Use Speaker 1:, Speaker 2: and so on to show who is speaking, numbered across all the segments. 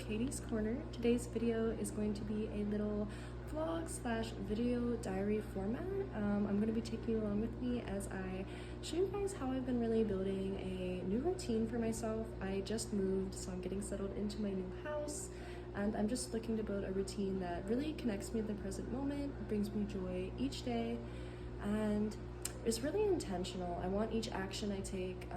Speaker 1: Katie's Corner. Today's video is going to be a little vlog slash video diary format. I'm going to be taking you along with me as I show you guys how I've been really building a new routine for myself. I just moved, so I'm getting settled into my new house, and I'm just looking to build a routine that really connects me to the present moment, brings me joy each day, and it's really intentional. I want each action I take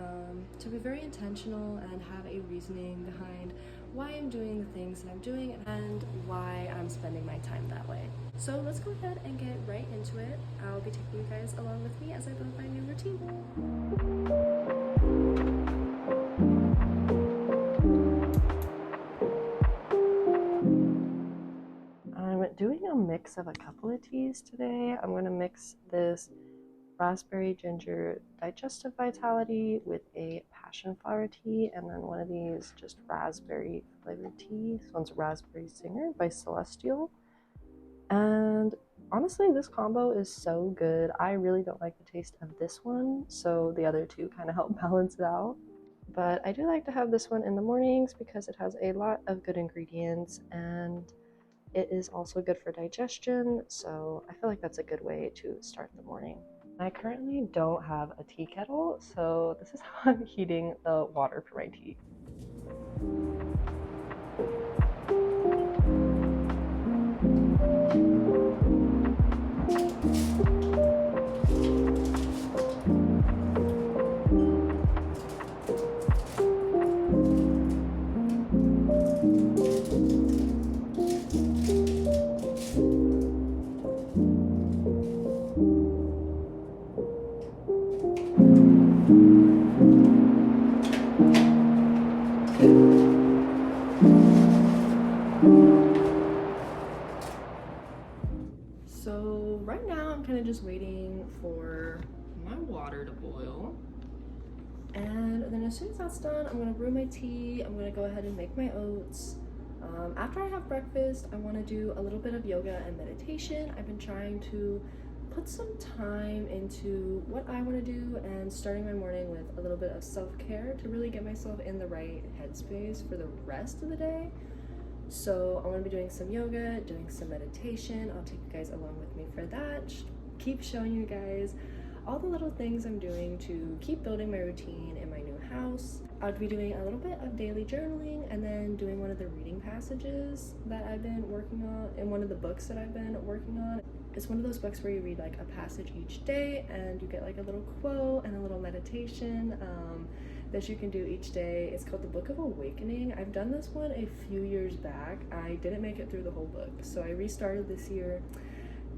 Speaker 1: to be very intentional and have a reasoning behind why I'm doing the things that I'm doing and why I'm spending my time that way. So let's go ahead and get right into it. I'll be taking you guys along with me as I build my new routine. I'm doing a mix of a couple of teas today. I'm going to mix this raspberry ginger digestive vitality with a passion flower tea, and then one of these just raspberry flavored tea. This one's Raspberry Singer by Celestial. And honestly, this combo is so good. I really don't like the taste of this one, so the other two kind of help balance it out. But I do like to have this one in the mornings because it has a lot of good ingredients and it is also good for digestion, so I feel like that's a good way to start the morning. I currently don't have a tea kettle, so this is how I'm heating the water for my tea. So right now I'm kind of just waiting for my water to boil, and then as soon as that's done, I'm going to brew my tea. I'm going to go ahead and make my oats. After I have breakfast, I want to do a little bit of yoga and meditation. I've been trying to put some time into what I want to do and starting my morning with a little bit of self-care to really get myself in the right headspace for the rest of the day. So I want to be doing some yoga, doing some meditation. I'll take you guys along with me for that. Keep showing you guys all the little things I'm doing to keep building my routine in my new house. I'll be doing a little bit of daily journaling and then doing one of the reading passages that I've been working on in one of the books that I've been working on. It's one of those books where you read like a passage each day and you get like a little quote and a little meditation that you can do each day. It's called the Book of Awakening. I've done this one a few years back. I didn't make it through the whole book, so I restarted this year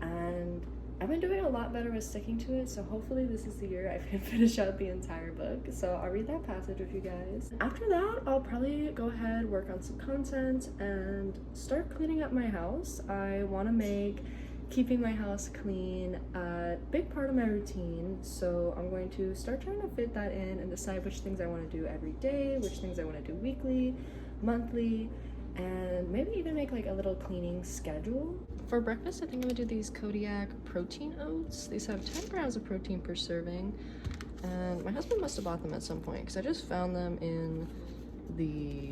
Speaker 1: and I've been doing a lot better with sticking to it, so hopefully this is the year I can finish out the entire book. So I'll read that passage with you guys. After that, I'll probably go ahead, work on some content, and start cleaning up my house. I want to make keeping my house clean a big part of my routine, so I'm going to start trying to fit that in and decide which things I want to do every day, which things I want to do weekly, monthly, and maybe even make like a little cleaning schedule. For breakfast, I think I'm gonna do these Kodiak protein oats. These have 10 grams of protein per serving, and my husband must have bought them at some point because I just found them in the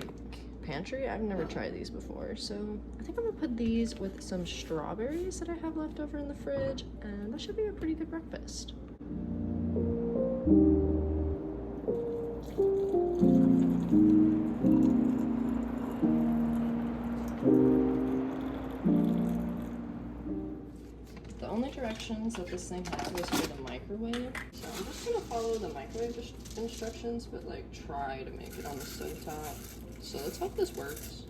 Speaker 1: pantry. I've never tried these before, so I think I'm gonna put these with some strawberries that I have left over in the fridge, and that should be a pretty good breakfast. The only directions that this thing had was for the microwave, so I'm just gonna follow the microwave instructions, but like try to make it on the stovetop. So let's hope this works.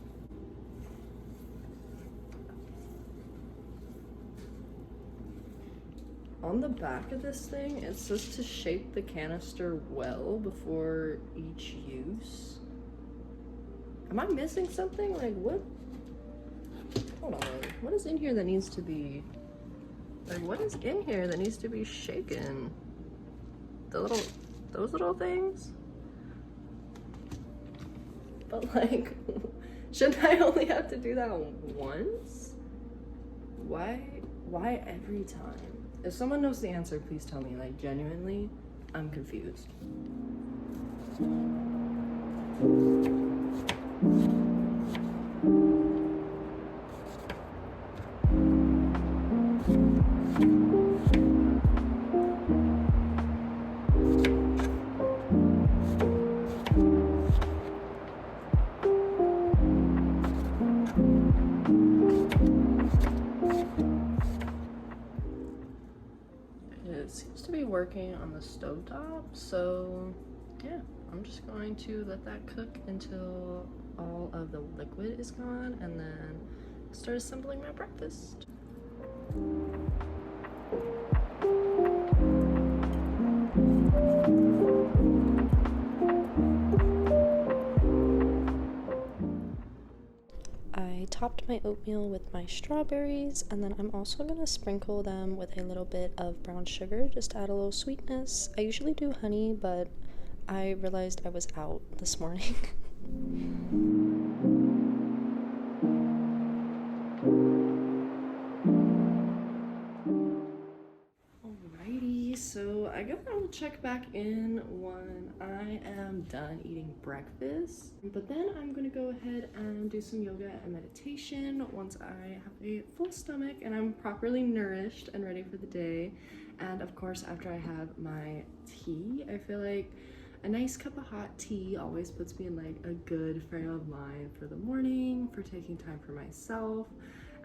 Speaker 1: On the back of this thing, it says to shape the canister well before each use. Am I missing something? Like what? Hold on. What is in here that needs to be... Like, what is in here that needs to be shaken? Those little things? But like, shouldn't I only have to do that once? Why every time? If someone knows the answer, please tell me. Like, genuinely, I'm confused. It seems to be working on the stovetop, so yeah, I'm just going to let that cook until all of the liquid is gone and then start assembling my breakfast. I topped my oatmeal with my strawberries, and then I'm also gonna sprinkle them with a little bit of brown sugar just to add a little sweetness. I usually do honey, but I realized I was out this morning. Alrighty, so I guess I will check back in when I am done eating breakfast. But then I'm gonna go ahead and do some yoga and meditation once I have a full stomach and I'm properly nourished and ready for the day. And of course, after I have my tea, I feel like a nice cup of hot tea always puts me in like a good frame of mind for the morning, for taking time for myself,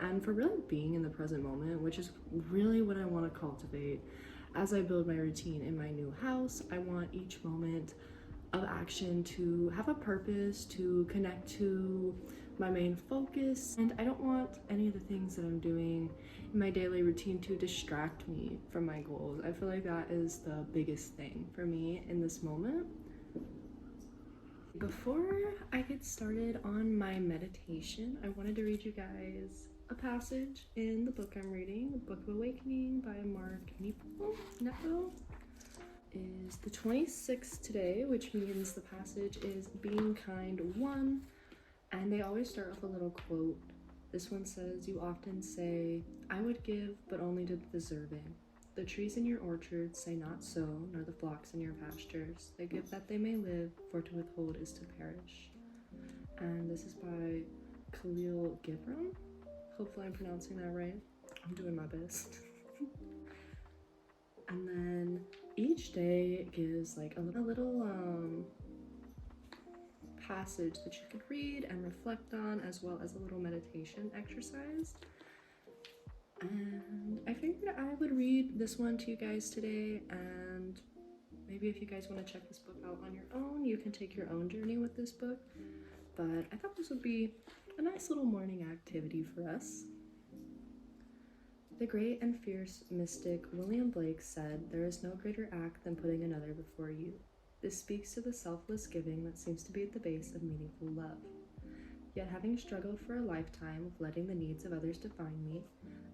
Speaker 1: and for really being in the present moment, which is really what I want to cultivate as I build my routine in my new house. I want each moment of action to have a purpose, to connect to my main focus, and I don't want any of the things that I'm doing in my daily routine to distract me from my goals. I feel like that is the biggest thing for me in this moment. Before I get started on my meditation, I wanted to read you guys a passage in the book I'm reading, the Book of Awakening by Mark Nepo. Is the 26th today, which means the passage is Being Kind 1, and they always start with a little quote. This one says, "You often say, 'I would give, but only to the deserving.' The trees in your orchard say not so, nor the flocks in your pastures. They give that they may live, for to withhold is to perish." And this is by Khalil Gibran. Hopefully I'm pronouncing that right. I'm doing my best. And then each day gives like a little passage that you could read and reflect on, as well as a little meditation exercise. And I figured I would read this one to you guys today, and maybe if you guys want to check this book out on your own, you can take your own journey with this book. But I thought this would be a nice little morning activity for us. The great and fierce mystic William Blake said, "There is no greater act than putting another before you. This speaks to the selfless giving that seems to be at the base of meaningful love. Yet having struggled for a lifetime with letting the needs of others define me,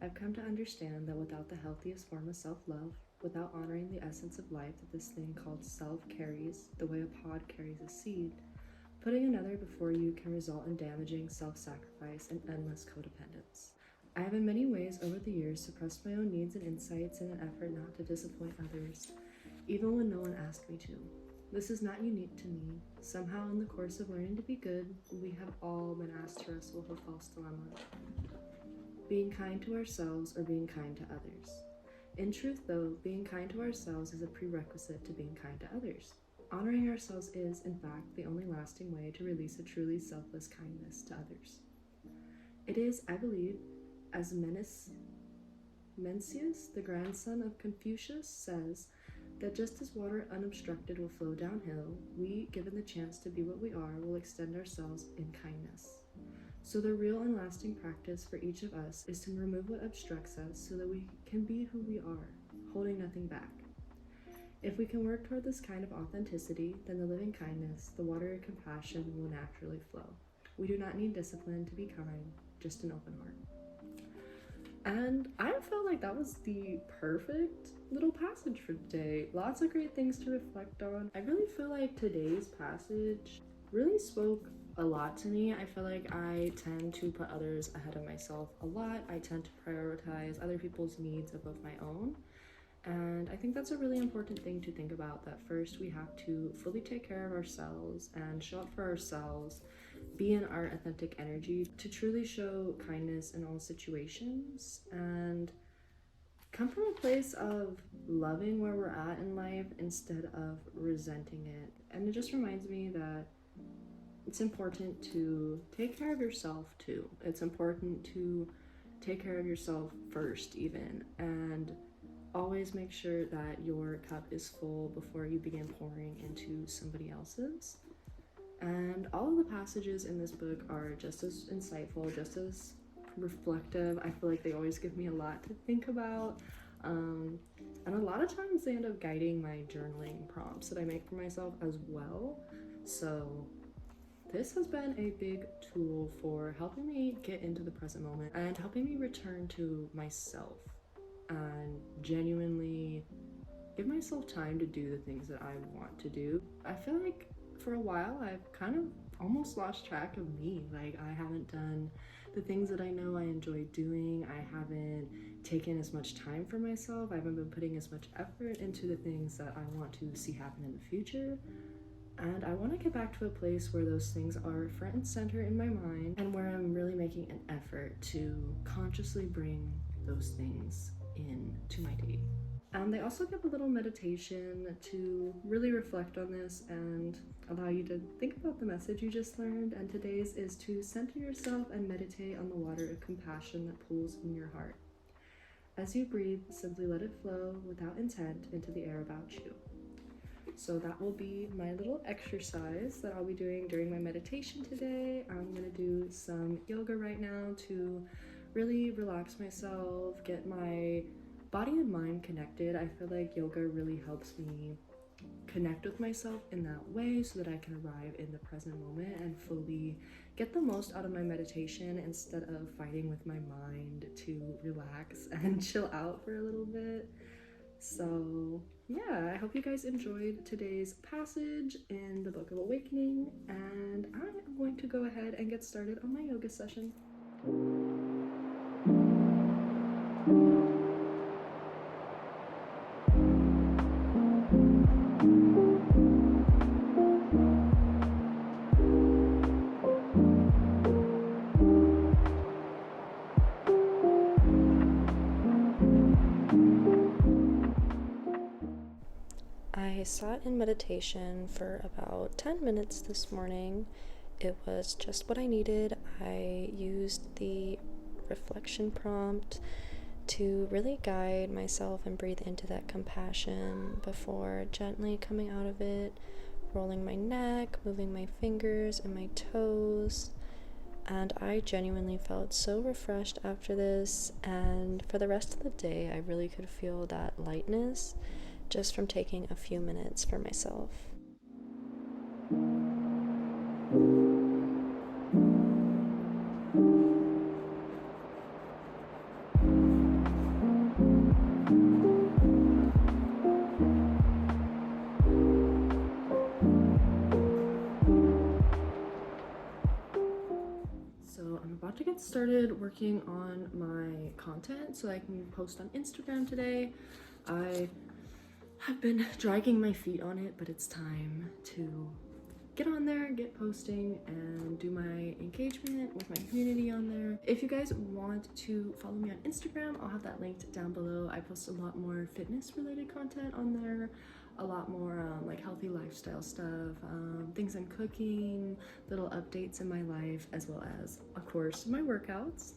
Speaker 1: I've come to understand that without the healthiest form of self-love, without honoring the essence of life that this thing called self carries, the way a pod carries a seed, putting another before you can result in damaging self-sacrifice and endless codependence. I have in many ways over the years suppressed my own needs and insights in an effort not to disappoint others, even when no one asked me to. This is not unique to me. Somehow in the course of learning to be good, we have all been asked to wrestle with a false dilemma. Being kind to ourselves or being kind to others. In truth, though, being kind to ourselves is a prerequisite to being kind to others. Honoring ourselves is, in fact, the only lasting way to release a truly selfless kindness to others. It is, I believe, as Mencius, the grandson of Confucius, says, that just as water unobstructed will flow downhill, we, given the chance to be what we are, will extend ourselves in kindness. So the real and lasting practice for each of us is to remove what obstructs us so that we can be who we are, holding nothing back. If we can work toward this kind of authenticity, then the living kindness, the water of compassion, will naturally flow. We do not need discipline to be kind, just an open heart. And I felt like that was the perfect little passage for today. Lots of great things to reflect on. I really feel like today's passage really spoke a lot to me. I feel like I tend to put others ahead of myself a lot. I tend to prioritize other people's needs above my own. And I think that's a really important thing to think about, that first we have to fully take care of ourselves and show up for ourselves be in our authentic energy, to truly show kindness in all situations, and come from a place of loving where we're at in life instead of resenting it. And it just reminds me that it's important to take care of yourself too. It's important to take care of yourself first, even, and always make sure that your cup is full before you begin pouring into somebody else's. And all of the passages in this book are just as insightful, just as reflective. I feel like they always give me a lot to think about. And a lot of times they end up guiding my journaling prompts that I make for myself as well. So this has been a big tool for helping me get into the present moment and helping me return to myself and genuinely give myself time to do the things that I want to do. I feel like for a while I've kind of almost lost track of me. Like, I haven't done the things that I know I enjoy doing. I haven't taken as much time for myself. I haven't been putting as much effort into the things that I want to see happen in the future. And I want to get back to a place where those things are front and center in my mind, and where I'm really making an effort to consciously bring those things into my day. They also give a little meditation to really reflect on this and allow you to think about the message you just learned. And today's is to center yourself and meditate on the water of compassion that pools in your heart. As you breathe, simply let it flow without intent into the air about you. So that will be my little exercise that I'll be doing during my meditation today. I'm gonna do some yoga right now to really relax myself, get my body and mind connected. I feel like yoga really helps me connect with myself in that way so that I can arrive in the present moment and fully get the most out of my meditation instead of fighting with my mind to relax and chill out for a little bit. So yeah, I hope you guys enjoyed today's passage in the Book of Awakening, and I'm going to go ahead and get started on my yoga session. I sat in meditation for about 10 minutes this morning. It was just what I needed. I used the reflection prompt to really guide myself and breathe into that compassion before gently coming out of it, rolling my neck, moving my fingers and my toes. And I genuinely felt so refreshed after this, and for the rest of the day I really could feel that lightness just from taking a few minutes for myself. So I'm about to get started working on my content so I can post on Instagram today. I've been dragging my feet on it, but it's time to get on there, get posting, and do my engagement with my community on there. If you guys want to follow me on Instagram, I'll have that linked down below. I post a lot more fitness related content on there, a lot more like healthy lifestyle stuff, things I'm cooking, little updates in my life, as well as, of course, my workouts.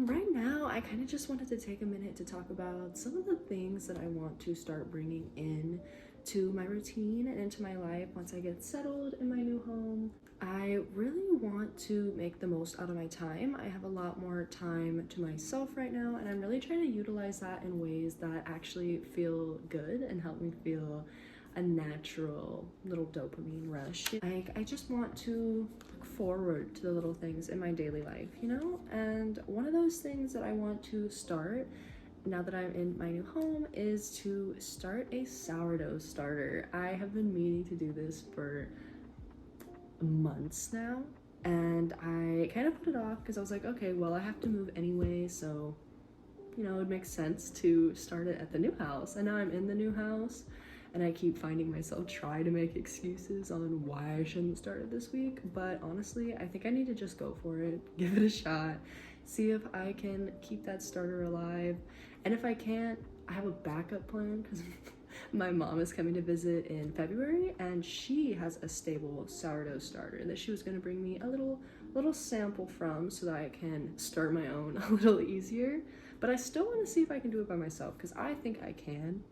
Speaker 1: Right now, I kind of just wanted to take a minute to talk about some of the things that I want to start bringing in to my routine and into my life once I get settled in my new home. I really want to make the most out of my time. I have a lot more time to myself right now, and I'm really trying to utilize that in ways that actually feel good and help me feel a natural little dopamine rush. I just want to look forward to the little things in my daily life, you know? And one of those things that I want to start now that I'm in my new home is to start a sourdough starter. I have been meaning to do this for months now, and I kind of put it off because I was like, okay, well, I have to move anyway, so you know, it makes sense to start it at the new house. And now I'm in the new house, and I keep finding myself try to make excuses on why I shouldn't start it this week. But honestly, I think I need to just go for it, give it a shot, see if I can keep that starter alive. And if I can't, I have a backup plan because my mom is coming to visit in February, and she has a stable sourdough starter that she was going to bring me a little sample from so that I can start my own a little easier. But I still want to see if I can do it by myself because I think I can.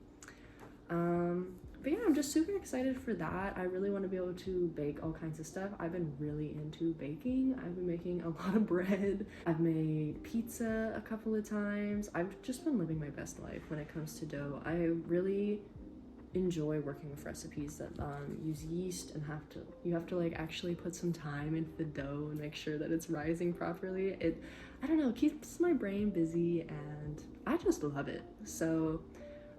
Speaker 1: But yeah, I'm just super excited for that. I really want to be able to bake all kinds of stuff. I've been really into baking. I've been making a lot of bread. I've made pizza a couple of times. I've just been living my best life when it comes to dough. I really enjoy working with recipes that use yeast and you have to like actually put some time into the dough and make sure that it's rising properly. I don't know, keeps my brain busy and I just love it. So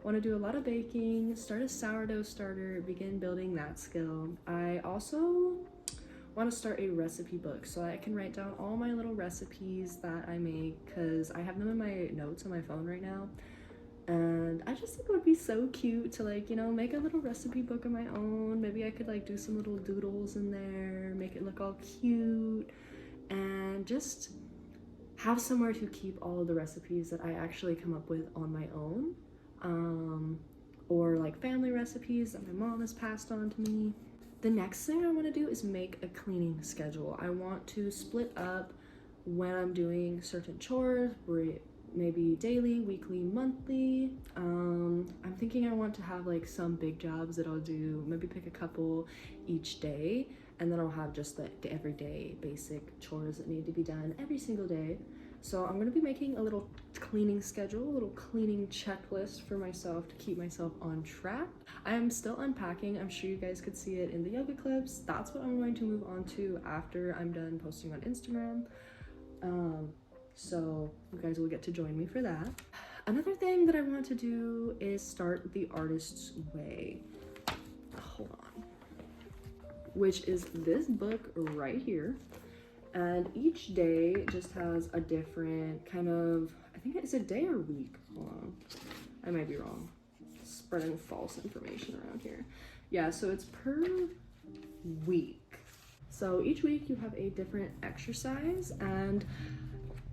Speaker 1: want to do a lot of baking, start a sourdough starter, begin building that skill. I also want to start a recipe book so I can write down all my little recipes that I make because I have them in my notes on my phone right now. And I just think it would be so cute to like, you know, make a little recipe book of my own. Maybe I could like do some little doodles in there, make it look all cute, and just have somewhere to keep all of the recipes that I actually come up with on my own. Or like family recipes that my mom has passed on to me. The next thing I want to do is make a cleaning schedule. I want to split up when I'm doing certain chores, maybe daily, weekly, monthly. I'm thinking I want to have like some big jobs that I'll do, maybe pick a couple each day, and then I'll have just the everyday basic chores that need to be done every single day. So I'm going to be making a little cleaning schedule, a little cleaning checklist for myself to keep myself on track. I am still unpacking. I'm sure you guys could see it in the yoga clips. That's what I'm going to move on to after I'm done posting on Instagram. So you guys will get to join me for that. Another thing that I want to do is start the Artist's Way. Hold on. Which is this book right here. And each day just has a different kind of, I think it's a day or week. Hold on. I might be wrong. Spreading false information around here. Yeah, so it's per week. So each week you have a different exercise, and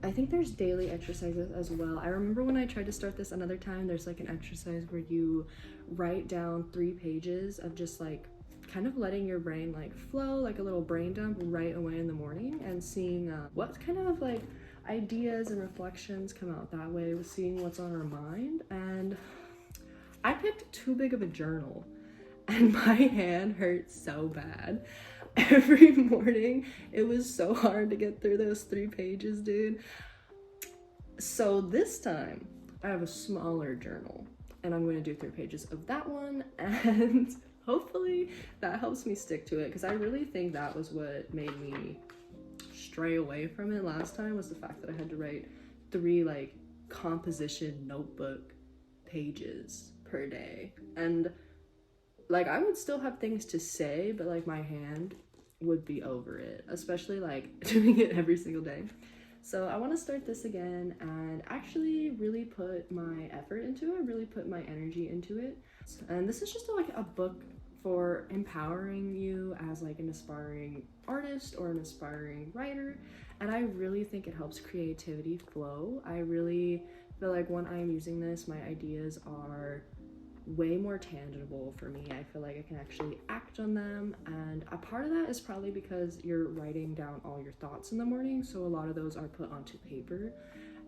Speaker 1: I think there's daily exercises as well. I remember when I tried to start this another time, there's like an exercise where you write down 3 pages of just like kind of letting your brain like flow, like a little brain dump right away in the morning, and seeing what kind of like ideas and reflections come out that way, with seeing what's on our mind. And I picked too big of a journal and my hand hurt so bad. Every morning it was so hard to get through those 3 pages, dude. So this time I have a smaller journal and I'm going to do 3 pages of that one, and hopefully that helps me stick to it, because I really think that was what made me stray away from it last time, was the fact that I had to write 3 like composition notebook pages per day. And like I would still have things to say, but like my hand would be over it, especially like doing it every single day. So I want to start this again and actually really put my effort into it, really put my energy into it. And this is just like a book for empowering you as like an aspiring artist or an aspiring writer. And I really think it helps creativity flow. I really feel like when I'm using this, my ideas are way more tangible for me. I feel like I can actually act on them, and a part of that is probably because you're writing down all your thoughts in the morning, so a lot of those are put onto paper,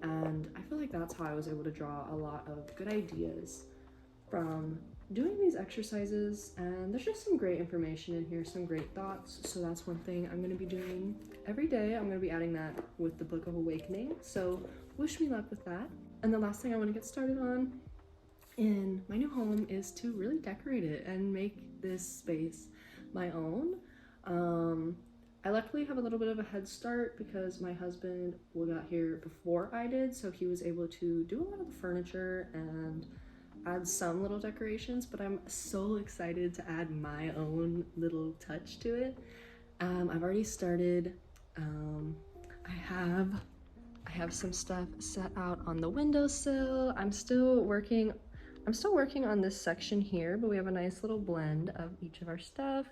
Speaker 1: and I feel like that's how I was able to draw a lot of good ideas from doing these exercises. And there's just some great information in here, some great thoughts, so that's one thing I'm going to be doing every day. I'm going to be adding that with the Book of Awakening, so wish me luck with that. And the last thing I want to get started on in my new home is to really decorate it and make this space my own. I luckily have a little bit of a head start because my husband got here before I did, so he was able to do a lot of the furniture and add some little decorations, but I'm so excited to add my own little touch to it. I've already started. I have some stuff set out on the windowsill. I'm still working I'm still working on this section here, but we have a nice little blend of each of our stuff.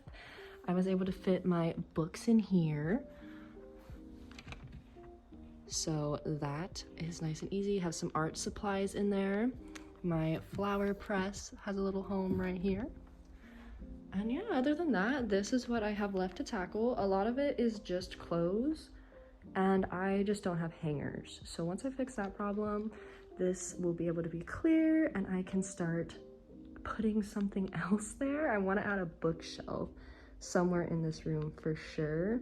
Speaker 1: I was able to fit my books in here, so that is nice and easy. Have some art supplies in there. My flower press has a little home right here. And yeah, other than that, this is what I have left to tackle. A lot of it is just clothes, and I just don't have hangers. So once I fix that problem, this will be able to be clear and I can start putting something else there. I want to add a bookshelf somewhere in this room for sure.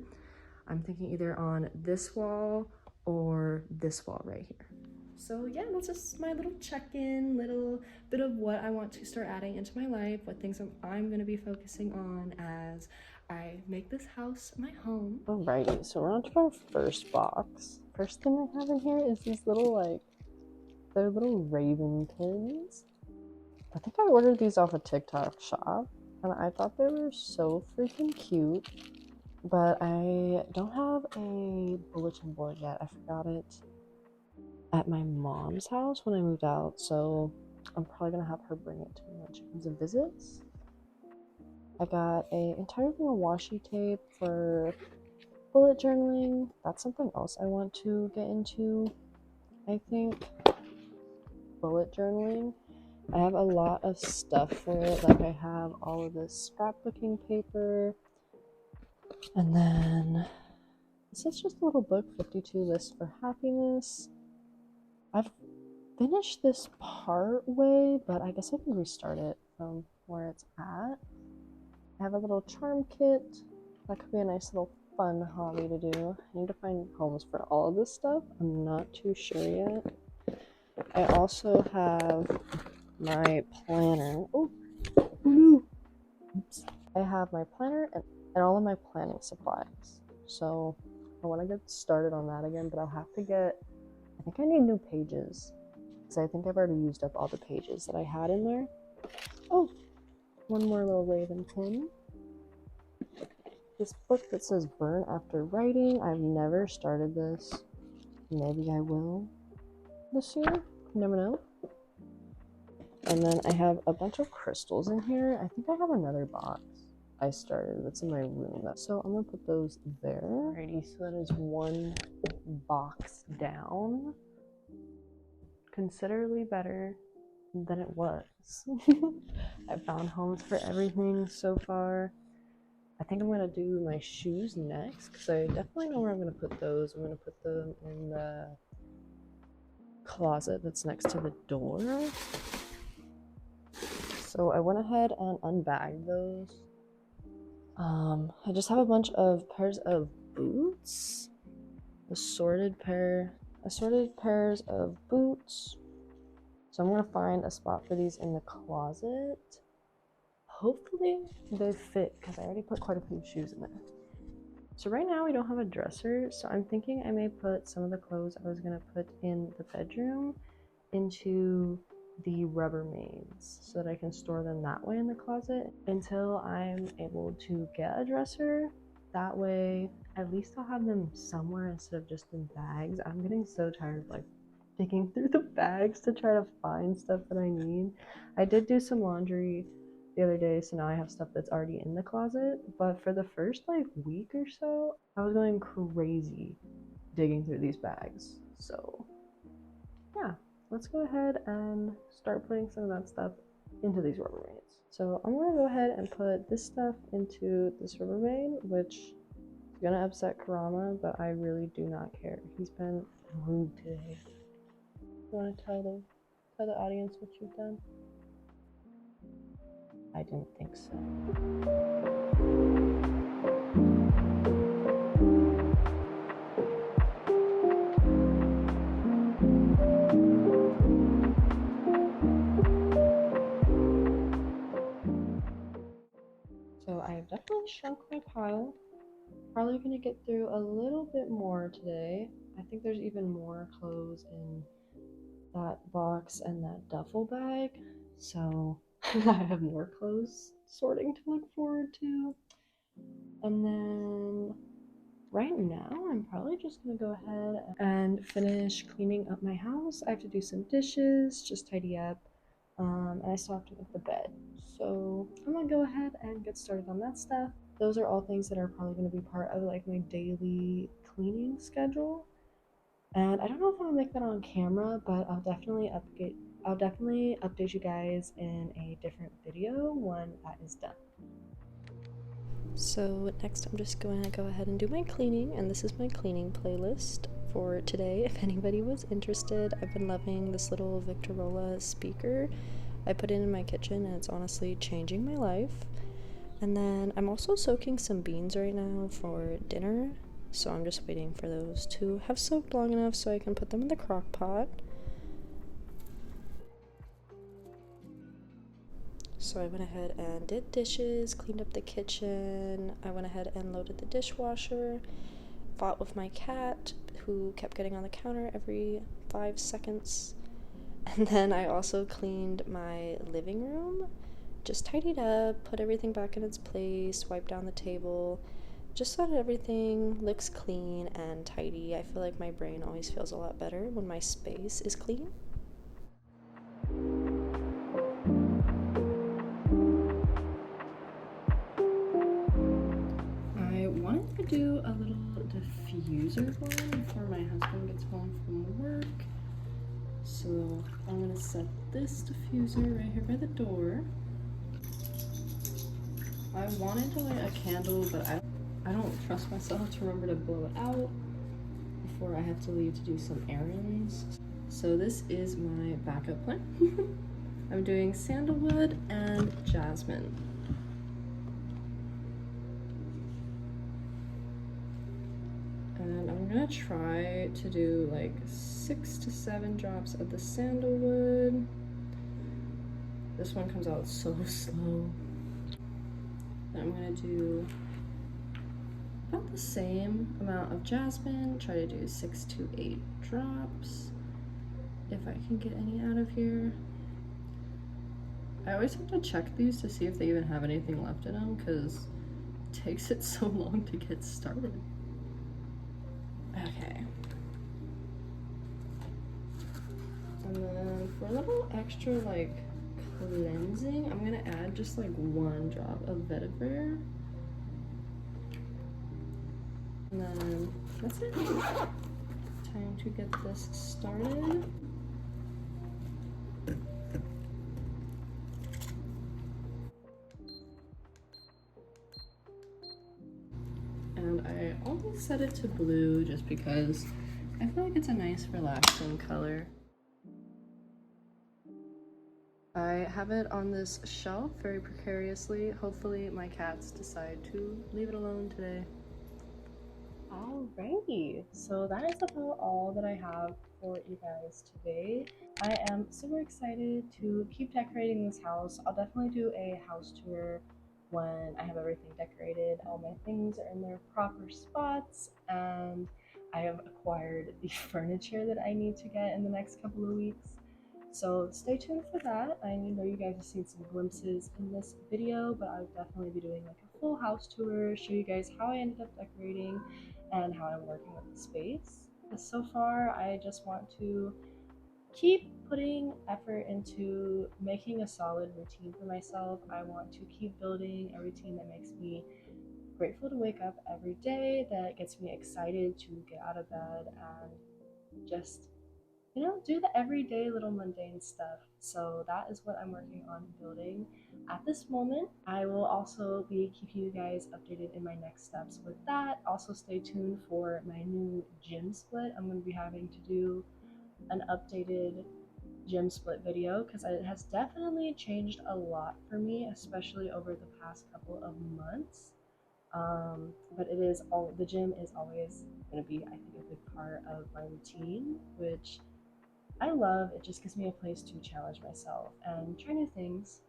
Speaker 1: I'm thinking either on this wall or this wall right here. So yeah, that's just my little check-in, little bit of what I want to start adding into my life, what things I'm going to be focusing on as I make this house my home. Alrighty, so we're on to our first box. First thing I have in here is these little, they're little raven pins. I think I ordered these off a TikTok shop, and I thought they were so freaking cute, but I don't have a bulletin board yet. I forgot it at my mom's house when I moved out, so I'm probably gonna have her bring it to me when she comes and visits. I got a entire thing of washi tape for bullet journaling. That's something else I want to get into, I think. Bullet journaling. I have a lot of stuff for it. Like I have all of this scrapbooking paper, and then this is just a little book, 52 Lists for Happiness. I've finished this part way, but I guess I can restart it from where it's at. I have a little charm kit. That could be a nice little fun hobby to do. I need to find homes for all of this stuff. I'm not too sure yet. I also have my planner. Oh, oops. I have my planner and all of my planning supplies. So I want to get started on that again, but I'll have to get, I think I need new pages, because I think I've already used up all the pages that I had in there. Oh, one more little raven pin. This book that says Burn After Writing. I've never started this. Maybe I will this year. You never know. And then I have a bunch of crystals in here. I think I have another box I started that's in my room. So I'm gonna put those there. Alrighty, so that is one box down. Considerably better than it was. I found homes for everything so far. I think I'm gonna do my shoes next, because I definitely know where I'm gonna put those. I'm gonna put them in the closet that's next to the door. So I went ahead and unbagged those. I just have a bunch of pairs of boots, assorted pairs of boots. So I'm gonna find a spot for these in the closet. Hopefully they fit, because I already put quite a few shoes in there. So right now we don't have a dresser, so I'm thinking I may put some of the clothes I was gonna put in the bedroom into the Rubbermaids, so that I can store them that way in the closet until I'm able to get a dresser. That way at least I'll have them somewhere instead of just in bags. I'm getting so tired of digging through the bags to try to find stuff that I need. I did do some laundry the other day, so now I have stuff that's already in the closet, but for the first week or so I was going crazy digging through these bags. So yeah, let's go ahead and start putting some of that stuff into these Rubbermaids. So I'm gonna go ahead and put this stuff into this Rubbermaid, which is gonna upset Karama, but I really do not care. He's been rude today. You wanna tell the audience what you've done? I didn't think so. So I have definitely shrunk my pile. Probably gonna get through a little bit more today. I think there's even more clothes in that box and that duffel bag, so I have more clothes sorting to look forward to. And then right now I'm probably just gonna go ahead and finish cleaning up my house. I have to do some dishes, just tidy up and I still have to make the bed. So I'm gonna go ahead and get started on that stuff. Those are all things that are probably gonna be part of like my daily cleaning schedule. And I don't know if I'm gonna make that on camera, but I'll definitely update you guys in a different video when that is done. So next I'm just going to go ahead and do my cleaning, and this is my cleaning playlist for today. If anybody was interested, I've been loving this little Victorola speaker. I put it in my kitchen and it's honestly changing my life. And then I'm also soaking some beans right now for dinner, so I'm just waiting for those to have soaked long enough so I can put them in the crock pot. So I went ahead and did dishes, cleaned up the kitchen. I went ahead and loaded the dishwasher, fought with my cat who kept getting on the counter every 5 seconds. And then I also cleaned my living room, just tidied up, put everything back in its place, wiped down the table, just so that everything looks clean and tidy. I feel like my brain always feels a lot better when my space is clean. I wanted to do a little diffuser one before my husband gets home from work. So I'm gonna set this diffuser right here by the door. I wanted to light a candle, but I don't trust myself to remember to blow it out before I have to leave to do some errands. So this is my backup plan. I'm doing sandalwood and jasmine. And I'm gonna try to do like 6 to 7 drops of the sandalwood. This one comes out so slow. And I'm gonna do about the same amount of jasmine, try to do 6 to 8 drops if I can get any out of here. I always have to check these to see if they even have anything left in them because it takes it so long to get started. Okay. And then for a little extra like cleansing, I'm gonna add just like 1 drop of vetiver. And then that's it. Time to get this started. And I only set it to blue just because I feel like it's a nice relaxing color. I have it on this shelf very precariously. Hopefully my cats decide to leave it alone today. Alrighty, so that is about all that I have for you guys today. I am super excited to keep decorating this house. I'll definitely do a house tour when I have everything decorated. All my things are in their proper spots, and I have acquired the furniture that I need to get in the next couple of weeks. So stay tuned for that. I know you guys have seen some glimpses in this video, but I'll definitely be doing like a full house tour, show you guys how I ended up decorating and how I'm working with the space. So far, I just want to keep putting effort into making a solid routine for myself. I want to keep building a routine that makes me grateful to wake up every day, that gets me excited to get out of bed and just, you know, do the everyday little mundane stuff. So that is what I'm working on building at this moment. I will also be keeping you guys updated in my next steps with that. Also stay tuned for my new gym split. I'm going to be having to do an updated gym split video because it has definitely changed a lot for me, especially over the past couple of months. But it is all, the gym is always going to be, I think, a big part of my routine, which I love. It just gives me a place to challenge myself and try new things.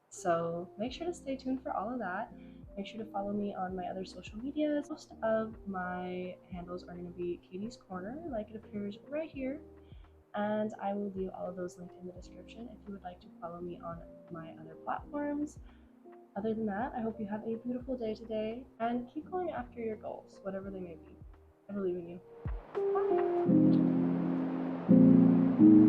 Speaker 1: So make sure to stay tuned for all of that. Make sure to follow me on my other social medias. Most of my handles are going to be Katie's Corner, like it appears right here. And I will leave all of those linked in the description if you would like to follow me on my other platforms. Other than that, I hope you have a beautiful day today and keep going after your goals, whatever they may be. I believe in you. Bye.